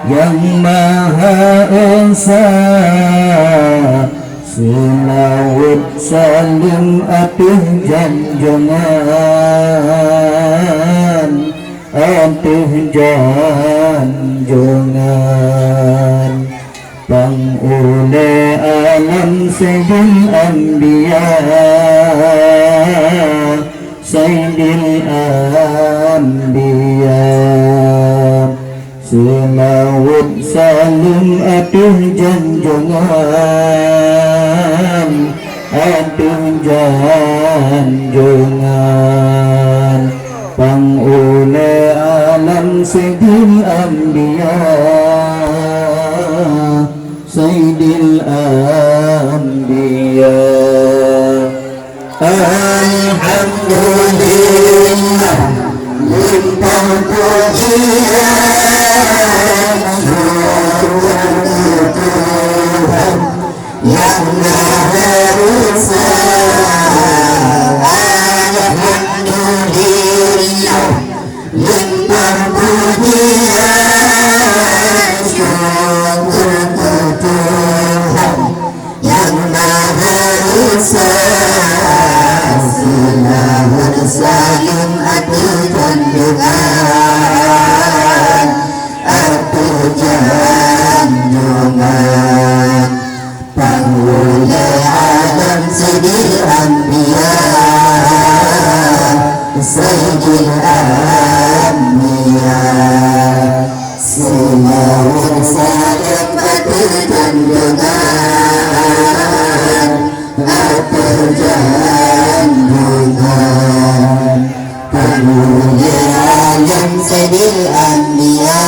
yang Maha Esa, selawat salim atuh janjongan, atuh janjongan, pangule alam sayyidil anbiya, sayyidil anbiya, selawat salim atuh janjongan, atuh janjongan, pangule alam sayyidil anbiya, sayyidil anbiya. Alhamdulillah limpah pujian Tuhan yang Maha Esa. Alhamdulillah limpah pujian Tuhan yang Maha Esa. Selawat salim atuh janjongan, atuh janjongan, pangule alam sayyidil anbiya, sayyidil anbiya. Selawat salim atuh janjongan, atuh janjongan, pangule alam sayyidil anbiya,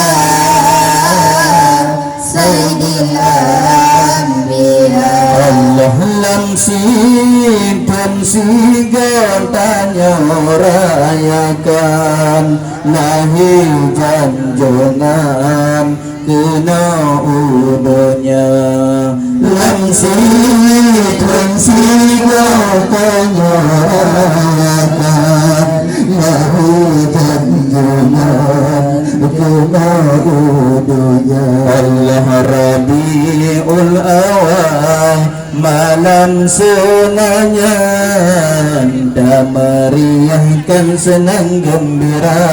sayyidil anbiya. Allah lamsikan sigar tanya rayakan lahir janjongan kena udonya. Lamsikan sigar tanya rayakan lahir janjongan kena udonya. Allah Rabiul Awal malam senangnya, meriahkan senang gembira,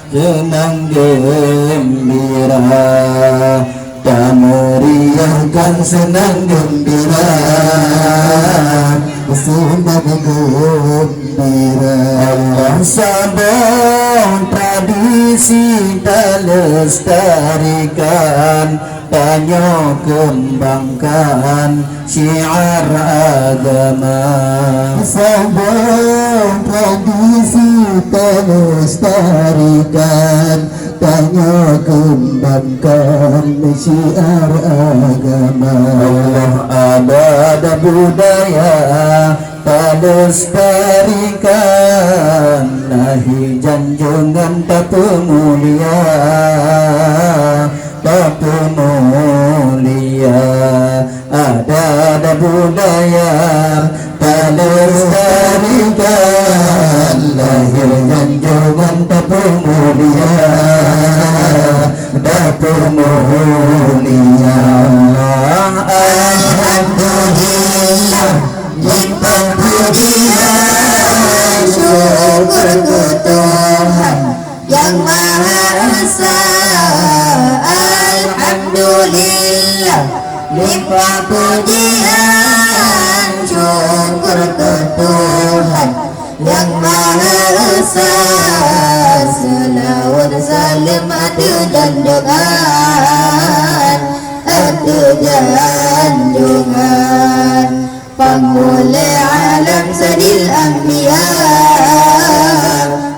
senang gembira, meriahkan senang gembira, senang gembira. Allah sabang tradisi lestarikan, tanya kembangkan syiar agama. Sabang tradisi lestarikan, tanya kembangkan syiar agama. Allah ada budaya lestarikan, nahi janjongan tapi mulia, tapi mulia. Ada budaya lestarikan, lahir janjongan tapi mulia, tapi mulia. Alhamdulillah limpah pujian syukur ke Tuhan yang Maha Esa. Alhamdulillah limpah pujian syukur ke Tuhan yang Maha Esa. Selawat salim atuh janjongan, atuh janjongan, pangule alam sayyidil anbiya,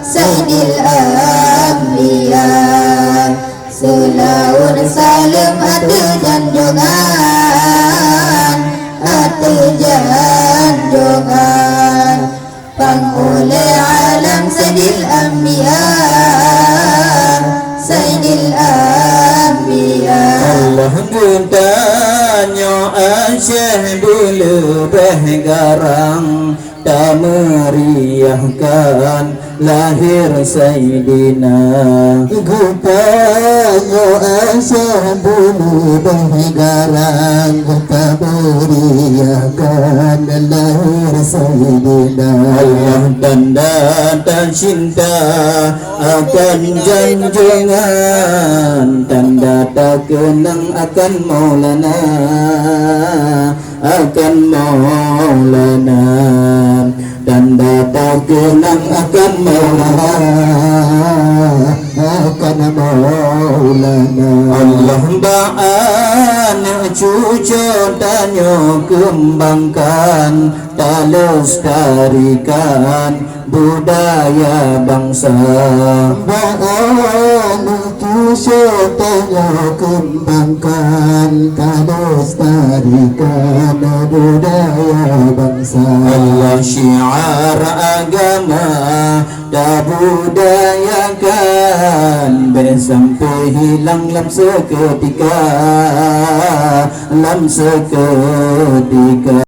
sayyidil anbiya. Selawat salim atuh janjongan, atuh janjongan, pangule alam sayyidil anbiya, sayyidil anbiya. Allah tanya Syekh bulu garang, tak meriahkan lahir Sayyidina. Gupanyo asa bulu bergarang taburiakan lahir Sayyidina. Allah tanda dan cinta akan junjungan, tanda tak kenang akan Maulana, akan Maulana, tanda tak kenang akan Maulana, akan Maulana. Allah ba'an cucu danyo kembangkan, lestarikan budaya bangsa. Ba'an cucu danyo kembangkan, lestarikan budaya bangsa. Allah syiar agama dan budayakan, sampai hilang lam seketika, lam seketika.